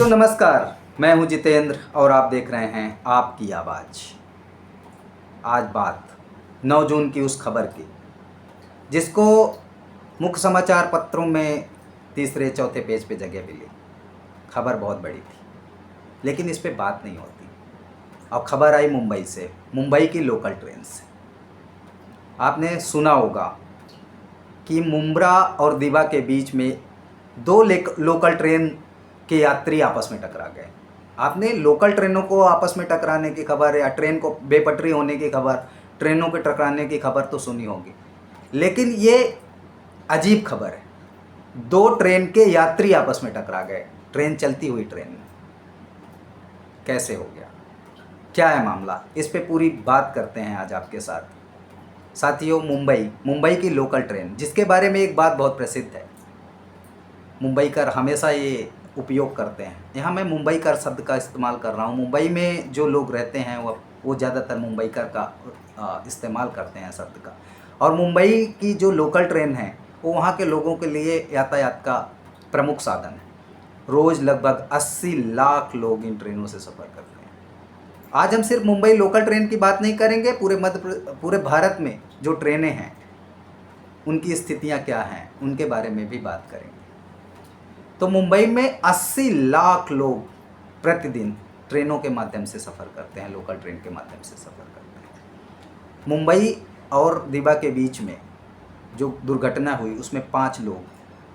साथियों नमस्कार, मैं हूं जितेंद्र और आप देख रहे हैं आपकी आवाज़। आज बात 9 जून की उस खबर की जिसको मुख्य समाचार पत्रों में तीसरे चौथे पेज पे जगह मिली। खबर बहुत बड़ी थी लेकिन इस पे बात नहीं होती। और खबर आई मुंबई से, मुंबई की लोकल ट्रेन से। आपने सुना होगा कि मुंब्रा और दीवा के बीच में दो लोकल ट्रेन के यात्री आपस में टकरा गए। आपने लोकल ट्रेनों को आपस में टकराने की खबर या ट्रेन को बेपटरी होने की खबर, ट्रेनों के टकराने की खबर तो सुनी होगी, लेकिन ये अजीब खबर है। दो ट्रेन के यात्री आपस में टकरा गए, ट्रेन चलती हुई ट्रेन में। कैसे हो गया, क्या है मामला, इस पे पूरी बात करते हैं आज आपके साथ। साथियों, मुंबई की लोकल ट्रेन, जिसके बारे में एक बात बहुत प्रसिद्ध है, मुंबईकर हमेशा ये उपयोग करते हैं। यहाँ मैं मुंबईकर शब्द का इस्तेमाल कर रहा हूँ। मुंबई में जो लोग रहते हैं वो ज़्यादातर मुंबईकर का इस्तेमाल करते हैं शब्द का। और मुंबई की जो लोकल ट्रेन है वो वहाँ के लोगों के लिए यातायात का प्रमुख साधन है। रोज़ लगभग 80 लाख लोग इन ट्रेनों से सफ़र करते हैं। आज हम सिर्फ मुंबई लोकल ट्रेन की बात नहीं करेंगे, पूरे भारत में जो ट्रेनें हैं उनकी स्थितियाँ क्या हैं उनके बारे में भी बात करेंगे। तो मुंबई में 80 लाख लोग प्रतिदिन ट्रेनों के माध्यम से सफ़र करते हैं, लोकल ट्रेन के माध्यम से सफ़र करते हैं। मुंबई और दीवा के बीच में जो दुर्घटना हुई उसमें 5 लोग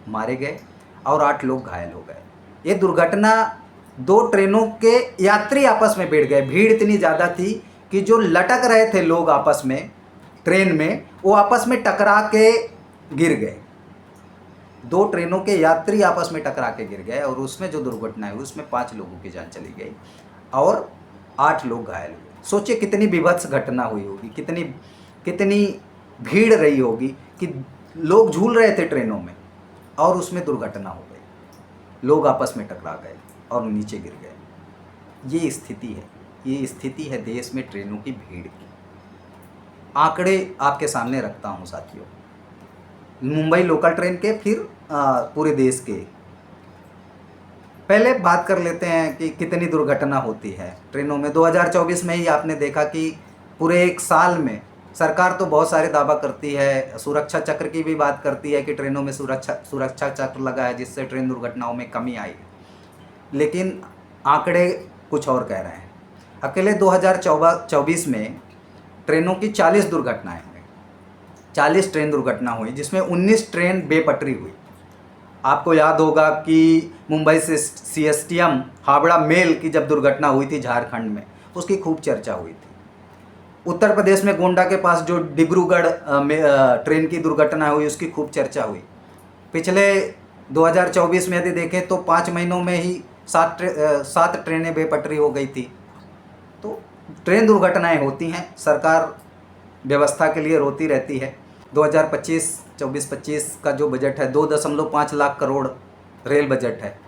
मारे गए और 8 लोग घायल हो गए। ये दुर्घटना दो ट्रेनों के यात्री आपस में भिड़ गए। भीड़ इतनी ज़्यादा थी कि जो लटक रहे थे लोग आपस में ट्रेन में, वो आपस में टकरा के गिर गए। दो ट्रेनों के यात्री आपस में टकरा के गिर गए और उसमें जो दुर्घटना हुई उसमें 5 लोगों की जान चली गई और 8 लोग घायल हुए। सोचिए कितनी विभत्स घटना हुई होगी, कितनी भीड़ रही होगी कि लोग झूल रहे थे ट्रेनों में और उसमें दुर्घटना हो गई। लोग आपस में टकरा गए और नीचे गिर गए। ये स्थिति है देश में ट्रेनों की भीड़ की। आंकड़े आपके सामने रखता हूँ साथियों, मुंबई लोकल ट्रेन के, फिर पूरे देश के। पहले बात कर लेते हैं कि कितनी दुर्घटना होती है ट्रेनों में। 2024 में ही आपने देखा कि पूरे एक साल में सरकार तो बहुत सारे दावा करती है, सुरक्षा चक्र की भी बात करती है कि ट्रेनों में सुरक्षा चक्र लगा है जिससे ट्रेन दुर्घटनाओं में कमी आई है, लेकिन आंकड़े कुछ और कह रहे हैं। अकेले 2024 में ट्रेनों की 40 दुर्घटनाएं हुई, 40 ट्रेन दुर्घटना हुई, जिसमें 19 ट्रेन बेपटरी हुई। आपको याद होगा कि मुंबई से सीएसटीएम हावड़ा मेल की जब दुर्घटना हुई थी झारखंड में, उसकी खूब चर्चा हुई थी। उत्तर प्रदेश में गोंडा के पास जो डिब्रूगढ़ ट्रेन की दुर्घटना हुई उसकी खूब चर्चा हुई। पिछले 2024 में यदि देखें तो 5 महीनों में ही 7 ट्रेनें बेपटरी हो गई थी। तो ट्रेन दुर्घटनाएं होती हैं, सरकार व्यवस्था के लिए रोती रहती है। 2024-25 का जो बजट है 2.5 लाख करोड़ रेल बजट है।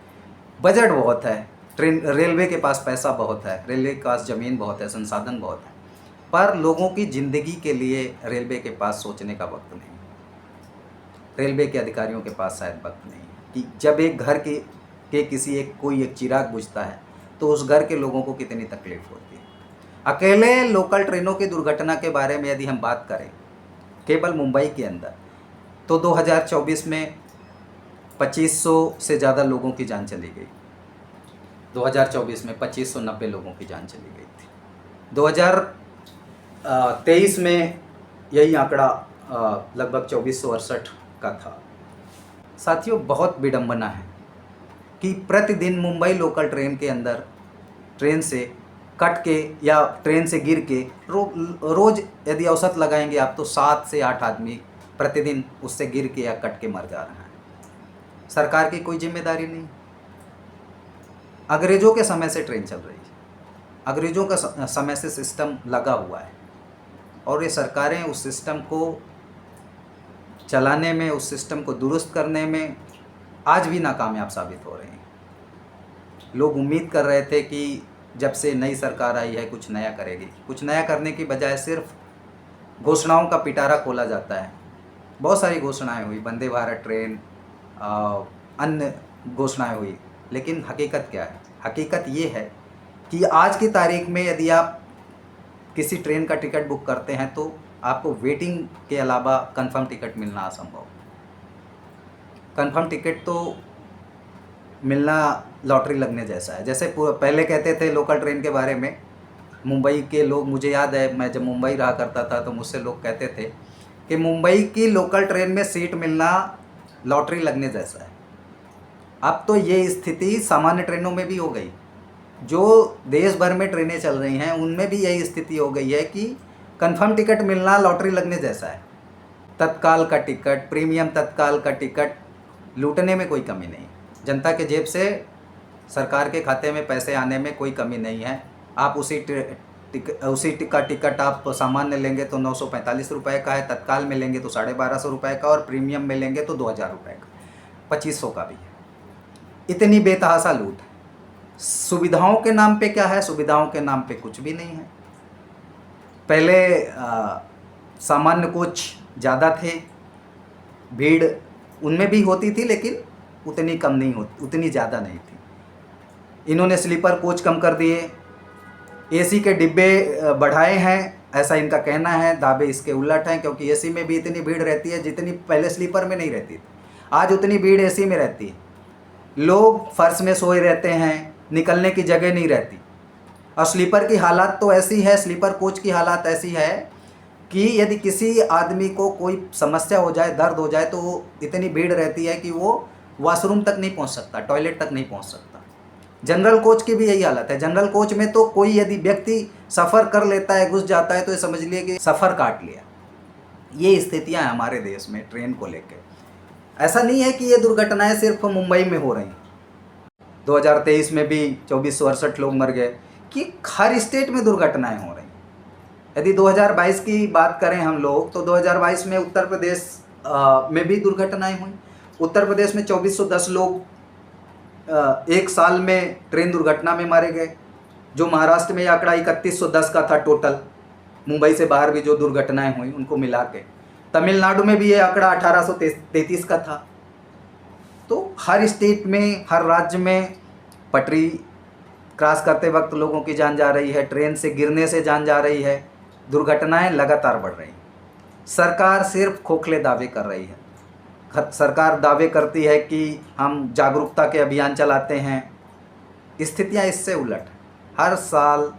बजट बहुत है, रेलवे के पास पैसा बहुत है, रेलवे के पास ज़मीन बहुत है, संसाधन बहुत है, पर लोगों की ज़िंदगी के लिए रेलवे के पास सोचने का वक्त नहीं। रेलवे के अधिकारियों के पास शायद वक्त नहीं कि जब एक घर के कोई एक चिराग बुझता है तो उस घर के लोगों को कितनी तकलीफ होती है। अकेले लोकल ट्रेनों की दुर्घटना के बारे में यदि हम बात करें केवल मुंबई के अंदर, तो 2024 में 2500 से ज़्यादा लोगों की जान चली गई। 2024 में 2590 लोगों की जान चली गई थी। 2023 में यही आंकड़ा लगभग 2468 का था। साथियों, बहुत विडंबना है कि प्रतिदिन मुंबई लोकल ट्रेन के अंदर ट्रेन से कट के या ट्रेन से गिर के रोज़ यदि औसत लगाएंगे आप तो 7 से 8 आदमी प्रतिदिन उससे गिर के या कट के मर जा रहे हैं। सरकार की कोई जिम्मेदारी नहीं। अंग्रेज़ों के समय से ट्रेन चल रही है, अंग्रेज़ों का समय से सिस्टम लगा हुआ है और ये सरकारें उस सिस्टम को चलाने में, उस सिस्टम को दुरुस्त करने में आज भी नाकामयाब साबित हो रही हैं। लोग उम्मीद कर रहे थे कि जब से नई सरकार आई है कुछ नया करेगी। कुछ नया करने की बजाय सिर्फ घोषणाओं का पिटारा खोला जाता है। बहुत सारी घोषणाएं हुई, वंदे भारत ट्रेन, अन्य घोषणाएं हुई, लेकिन हकीकत क्या है? हकीकत ये है कि आज की तारीख में यदि आप किसी ट्रेन का टिकट बुक करते हैं तो आपको वेटिंग के अलावा कंफर्म टिकट मिलना असंभव। कंफर्म टिकट तो मिलना लॉटरी लगने जैसा है। जैसे पहले कहते थे लोकल ट्रेन के बारे में, मुंबई के लोग, मुझे याद है मैं जब मुंबई रहा करता था तो मुझसे लोग कहते थे कि मुंबई की लोकल ट्रेन में सीट मिलना लॉटरी लगने जैसा है। अब तो ये स्थिति सामान्य ट्रेनों में भी हो गई। जो देश भर में ट्रेनें चल रही हैं उनमें भी यही स्थिति हो गई है कि कंफर्म टिकट मिलना लॉटरी लगने जैसा है। तत्काल का टिकट, प्रीमियम तत्काल का टिकट लूटने में कोई कमी नहीं। जनता के जेब से सरकार के खाते में पैसे आने में कोई कमी नहीं है। आप उसी का टिकट आप सामान्य लेंगे तो 945 रुपये का है, तत्काल में लेंगे तो 1250 रुपये का, और प्रीमियम में लेंगे तो 2000 रुपये का, 2500 का भी है। इतनी बेतहासा लूट है। सुविधाओं के नाम पे क्या है? सुविधाओं के नाम पे कुछ भी नहीं है। पहले सामान्य कोच ज़्यादा थे, भीड़ उनमें भी होती थी लेकिन उतनी कम नहीं होती, उतनी ज़्यादा नहीं थी। इन्होंने स्लीपर कोच कम कर दिए, एसी के डिब्बे बढ़ाए हैं, ऐसा इनका कहना है। दावे इसके उलट हैं, क्योंकि एसी में भी इतनी भीड़ रहती है जितनी पहले स्लीपर में नहीं रहती थी। आज उतनी भीड़ एसी में रहती है। लोग फर्श में सोए रहते हैं, निकलने की जगह नहीं रहती। और स्लीपर की हालत तो ऐसी है, स्लीपर कोच की हालत ऐसी है कि यदि किसी आदमी को कोई समस्या हो जाए, दर्द हो जाए, तो इतनी भीड़ रहती है कि वो वॉशरूम तक नहीं पहुंच सकता, टॉयलेट तक नहीं पहुंच सकता। जनरल कोच की भी यही हालत है। जनरल कोच में तो कोई यदि व्यक्ति सफ़र कर लेता है, घुस जाता है, तो ये समझ लिए कि सफ़र काट लिया। ये स्थितियाँ हैं हमारे देश में ट्रेन को लेकर। ऐसा नहीं है कि ये दुर्घटनाएं सिर्फ मुंबई में हो रही। 2023 में भी 2468 लोग मर गए, कि हर स्टेट में दुर्घटनाएं हो रही। यदि 2022 की बात करें हम लोग, तो 2022 में उत्तर प्रदेश में भी दुर्घटनाएं हुई। उत्तर प्रदेश में 2410 लोग एक साल में ट्रेन दुर्घटना में मारे गए। जो महाराष्ट्र में ये आंकड़ा 3110 का था टोटल, मुंबई से बाहर भी जो दुर्घटनाएं हुई उनको मिला के। तमिलनाडु में भी ये आंकड़ा 1833 का था। तो हर स्टेट में, हर राज्य में पटरी क्रॉस करते वक्त लोगों की जान जा रही है, ट्रेन से गिरने से जान जा रही है, दुर्घटनाएं लगातार बढ़ रही। सरकार सिर्फ खोखले दावे कर रही है। सरकार दावे करती है कि हम जागरूकता के अभियान चलाते हैं। स्थितियां इससे उलट। हर साल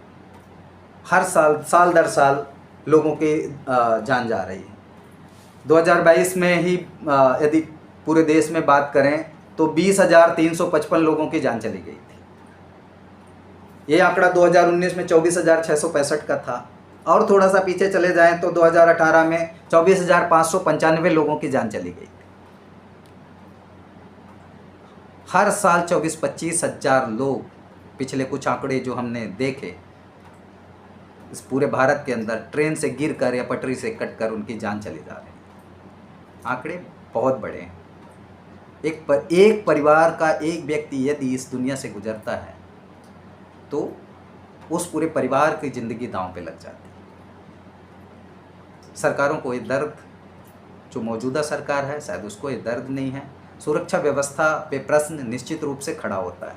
साल दर साल लोगों की जान जा रही है। 2022 में ही यदि पूरे देश में बात करें तो 20,355 लोगों की जान चली गई थी। ये आंकड़ा 2019 में 24,665 का था, और थोड़ा सा पीछे चले जाएं तो 2018 में 24,595 लोगों की जान चली गई थी। हर साल 24-25 हज़ार लोग, पिछले कुछ आंकड़े जो हमने देखे, इस पूरे भारत के अंदर ट्रेन से गिरकर या पटरी से कटकर उनकी जान चली जा रही है। आंकड़े बहुत बड़े हैं। एक परिवार का एक व्यक्ति यदि इस दुनिया से गुजरता है तो उस पूरे परिवार की ज़िंदगी दांव पे लग जाती है। सरकारों को ये दर्द, जो मौजूदा सरकार है शायद उसको ये दर्द नहीं है। सुरक्षा व्यवस्था पे प्रश्न निश्चित रूप से खड़ा होता है।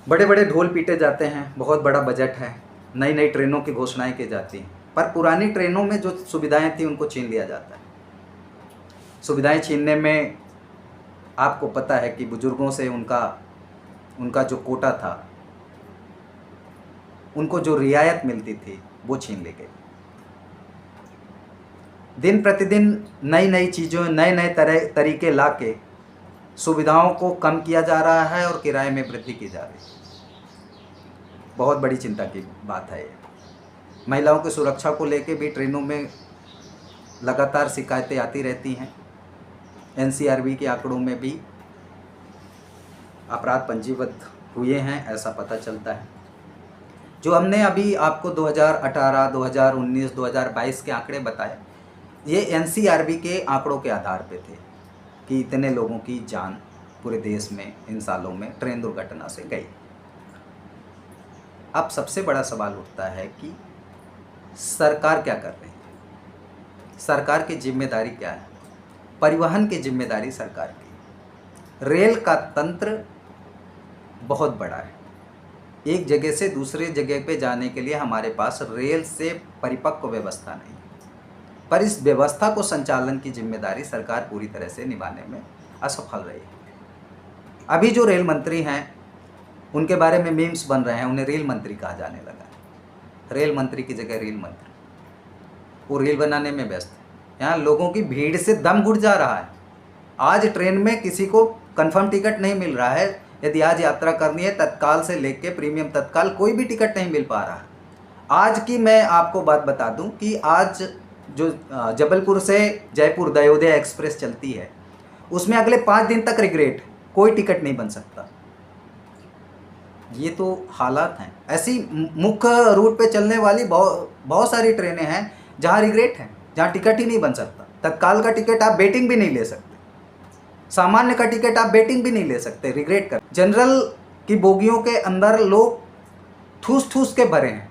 बड़े बड़े ढोल पीटे जाते हैं, बहुत बड़ा बजट है, नई नई ट्रेनों की घोषणाएं की जाती हैं, पर पुरानी ट्रेनों में जो सुविधाएं थी उनको छीन लिया जाता है। सुविधाएं छीनने में आपको पता है कि बुजुर्गों से उनका जो कोटा था, उनको जो रियायत मिलती थी वो छीन ली गई। दिन प्रतिदिन नई नई चीज़ों, नए नए तरीके लाके सुविधाओं को कम किया जा रहा है और किराए में वृद्धि की जा रही है। बहुत बड़ी चिंता की बात है ये। महिलाओं की सुरक्षा को लेके भी ट्रेनों में लगातार शिकायतें आती रहती हैं। एनसीआरबी के आंकड़ों में भी अपराध पंजीबद्ध हुए हैं, ऐसा पता चलता है। जो हमने अभी आपको 2018, 2019, 2022 के आंकड़े बताए, ये एनसीआरबी के आंकड़ों के आधार पे थे कि इतने लोगों की जान पूरे देश में इन सालों में ट्रेन दुर्घटना से गई। अब सबसे बड़ा सवाल उठता है कि सरकार क्या कर रही है, सरकार की जिम्मेदारी क्या है। परिवहन की जिम्मेदारी सरकार की। रेल का तंत्र बहुत बड़ा है। एक जगह से दूसरे जगह पे जाने के लिए हमारे पास रेल से परिपक्व व्यवस्था नहीं है, पर इस व्यवस्था को संचालन की जिम्मेदारी सरकार पूरी तरह से निभाने में असफल रही है। अभी जो रेल मंत्री हैं उनके बारे में मीम्स बन रहे हैं, उन्हें रेल मंत्री कहा जाने लगा है। रेल मंत्री की जगह रेल मंत्री, वो रेल बनाने में व्यस्त है। यहाँ लोगों की भीड़ से दम घुट जा रहा है। आज ट्रेन में किसी को कंफर्म टिकट नहीं मिल रहा है। यदि आज यात्रा करनी है तत्काल से लेके प्रीमियम तत्काल, कोई भी टिकट नहीं मिल पा रहा है। आज की मैं आपको बात बता दूं कि आज जो जबलपुर से जयपुर दयोदय एक्सप्रेस चलती है उसमें अगले 5 दिन तक रिग्रेट, कोई टिकट नहीं बन सकता। ये तो हालात हैं। ऐसी मुख्य रूट पे चलने वाली बहुत सारी ट्रेनें हैं जहाँ रिग्रेट है, जहाँ टिकट ही नहीं बन सकता। तत्काल का टिकट आप वेटिंग भी नहीं ले सकते, सामान्य का टिकट आप वेटिंग भी नहीं ले सकते, रिग्रेट कर। जनरल की बोगियों के अंदर लोग ठूस ठूस के भरे हैं,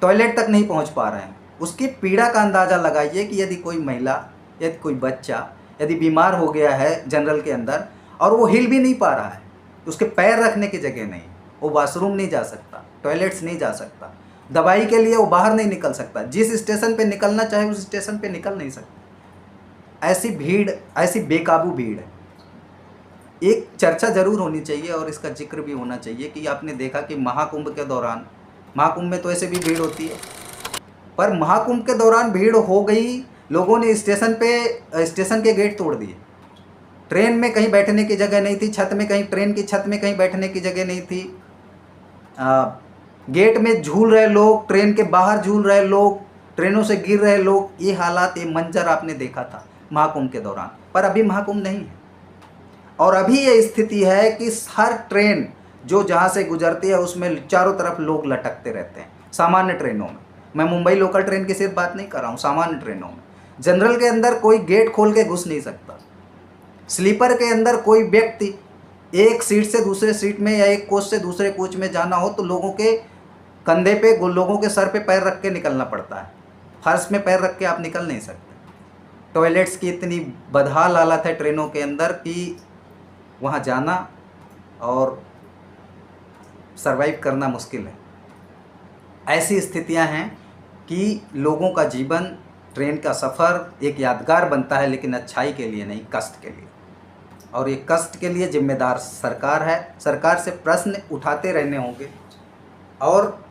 टॉयलेट तक नहीं पहुंच पा रहे हैं। उसकी पीड़ा का अंदाज़ा लगाइए कि यदि कोई महिला, यदि कोई बच्चा यदि बीमार हो गया है जनरल के अंदर और वो हिल भी नहीं पा रहा है, उसके पैर रखने की जगह नहीं, वो वॉशरूम नहीं जा सकता, टॉयलेट्स नहीं जा सकता, दवाई के लिए वो बाहर नहीं निकल सकता, जिस स्टेशन पे निकलना चाहे उस स्टेशन पे निकल नहीं सकता। ऐसी भीड़, ऐसी बेकाबू भीड़ है। एक चर्चा ज़रूर होनी चाहिए और इसका जिक्र भी होना चाहिए कि आपने देखा कि महाकुंभ के दौरान, महाकुंभ में तो ऐसे भी भीड़ होती है, पर महाकुंभ के दौरान भीड़ हो गई, लोगों ने स्टेशन के गेट तोड़ दिए। ट्रेन में कहीं बैठने की जगह नहीं थी, छत में कहीं, ट्रेन की छत में कहीं बैठने की जगह नहीं थी। गेट में झूल रहे लोग, ट्रेन के बाहर झूल रहे लोग, ट्रेनों से गिर रहे लोग। ये हालात, ये मंजर आपने देखा था महाकुंभ के दौरान। पर अभी महाकुंभ नहीं है और अभी ये स्थिति है कि हर ट्रेन जो जहाँ से गुजरती है उसमें चारों तरफ लोग लटकते रहते हैं। सामान्य ट्रेनों में, मैं मुंबई लोकल ट्रेन की सिर्फ बात नहीं कर रहा हूँ, सामान्य ट्रेनों में जनरल के अंदर कोई गेट खोल के घुस नहीं सकता। स्लीपर के अंदर कोई व्यक्ति एक सीट से दूसरे सीट में या एक कोच से दूसरे कोच में जाना हो तो लोगों के कंधे पे, लोगों के सर पे पैर रख के निकलना पड़ता है। फर्श में पैर रख के आप निकल नहीं सकते। टॉयलेट्स की इतनी बदहाल हालत है ट्रेनों के अंदर कि वहाँ जाना और सरवाइव करना मुश्किल है। ऐसी स्थितियाँ हैं कि लोगों का जीवन, ट्रेन का सफ़र एक यादगार बनता है, लेकिन अच्छाई के लिए नहीं, कष्ट के लिए। और ये कष्ट के लिए जिम्मेदार सरकार है। सरकार से प्रश्न उठाते रहने होंगे और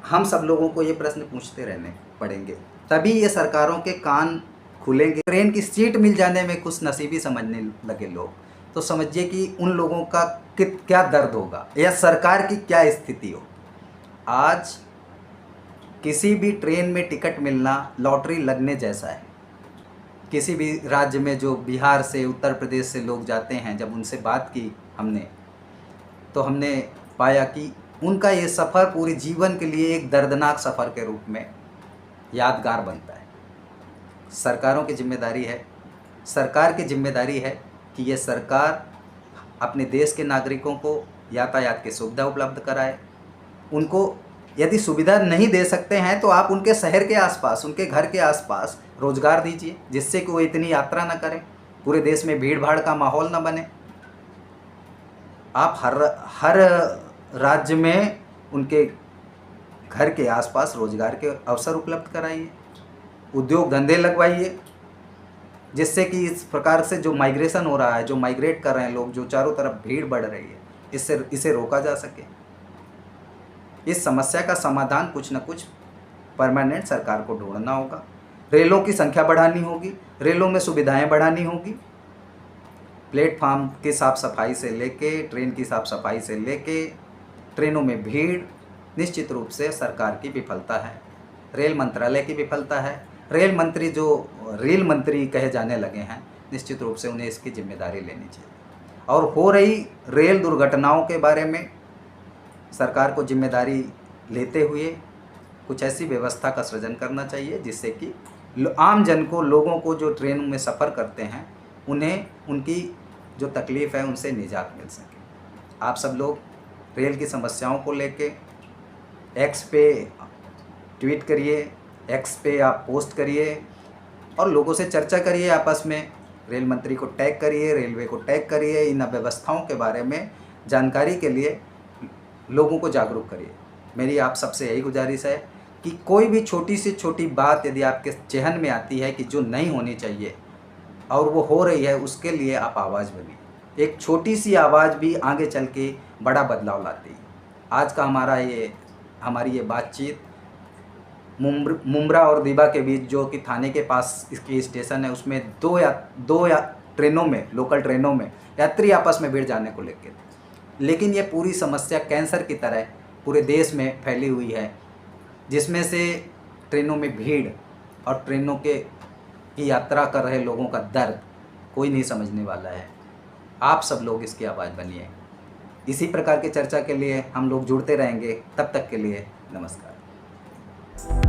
हम सब लोगों को ये प्रश्न पूछते रहने पड़ेंगे, तभी ये सरकारों के कान खुलेंगे। ट्रेन की सीट मिल जाने में कुछ नसीबी समझने लगे लोग, तो समझिए कि उन लोगों का क्या दर्द होगा या सरकार की क्या स्थिति हो। आज किसी भी ट्रेन में टिकट मिलना लॉटरी लगने जैसा है। किसी भी राज्य में जो बिहार से, उत्तर प्रदेश से लोग जाते हैं, जब उनसे बात की हमने, तो हमने पाया कि उनका ये सफ़र पूरे जीवन के लिए एक दर्दनाक सफ़र के रूप में यादगार बनता है। सरकारों की जिम्मेदारी है, सरकार की जिम्मेदारी है कि ये सरकार अपने देश के नागरिकों को यातायात की सुविधा उपलब्ध कराए। उनको यदि सुविधा नहीं दे सकते हैं तो आप उनके शहर के आसपास, उनके घर के आसपास रोज़गार दीजिए, जिससे कि वो इतनी यात्रा ना करें, पूरे देश में भीड़ भाड़ का माहौल ना बने। आप हर राज्य में उनके घर के आसपास रोज़गार के अवसर उपलब्ध कराइए, उद्योग धंधे लगवाइए, जिससे कि इस प्रकार से जो माइग्रेशन हो रहा है, जो माइग्रेट कर रहे हैं लोग, जो चारों तरफ भीड़ बढ़ रही है, इसे रोका जा सके। इस समस्या का समाधान कुछ न कुछ परमानेंट सरकार को ढूंढना होगा। रेलों की संख्या बढ़ानी होगी, रेलों में सुविधाएं बढ़ानी होगी, प्लेटफार्म की साफ़ सफाई से लेके, ट्रेन की साफ़ सफाई से लेके, ट्रेनों में भीड़ निश्चित रूप से सरकार की विफलता है, रेल मंत्रालय की विफलता है। रेल मंत्री जो रेल मंत्री कहे जाने लगे हैं, निश्चित रूप से उन्हें इसकी जिम्मेदारी लेनी चाहिए। और हो रही रेल दुर्घटनाओं के बारे में सरकार को जिम्मेदारी लेते हुए कुछ ऐसी व्यवस्था का सृजन करना चाहिए जिससे कि आम जन को, लोगों को जो ट्रेन में सफ़र करते हैं, उन्हें उनकी जो तकलीफ़ है उनसे निजात मिल सके। आप सब लोग रेल की समस्याओं को लेके एक्स पे ट्वीट करिए, एक्स पे आप पोस्ट करिए और लोगों से चर्चा करिए आपस में। रेल मंत्री को टैग करिए, रेलवे को टैग करिए, इन व्यवस्थाओं के बारे में जानकारी के लिए लोगों को जागरूक करिए। मेरी आप सबसे यही गुजारिश है कि कोई भी छोटी से छोटी बात यदि आपके ज़हन में आती है कि जो नहीं होनी चाहिए और वो हो रही है, उसके लिए आप आवाज़ बनिए। एक छोटी सी आवाज़ भी आगे चल के बड़ा बदलाव लाती है। आज का हमारी ये बातचीत मुंब्रा और दीवा के बीच, जो कि थाने के पास इसकी स्टेशन है, उसमें दो या ट्रेनों में, लोकल ट्रेनों में यात्री आपस में भिड़ जाने को लेकर थे। लेकिन ये पूरी समस्या कैंसर की तरह पूरे देश में फैली हुई है, जिसमें से ट्रेनों में भीड़ और ट्रेनों की यात्रा कर रहे लोगों का दर्द कोई नहीं समझने वाला है। आप सब लोग इसकी आवाज़ बनिए। इसी प्रकार की चर्चा के लिए हम लोग जुड़ते रहेंगे। तब तक के लिए नमस्कार।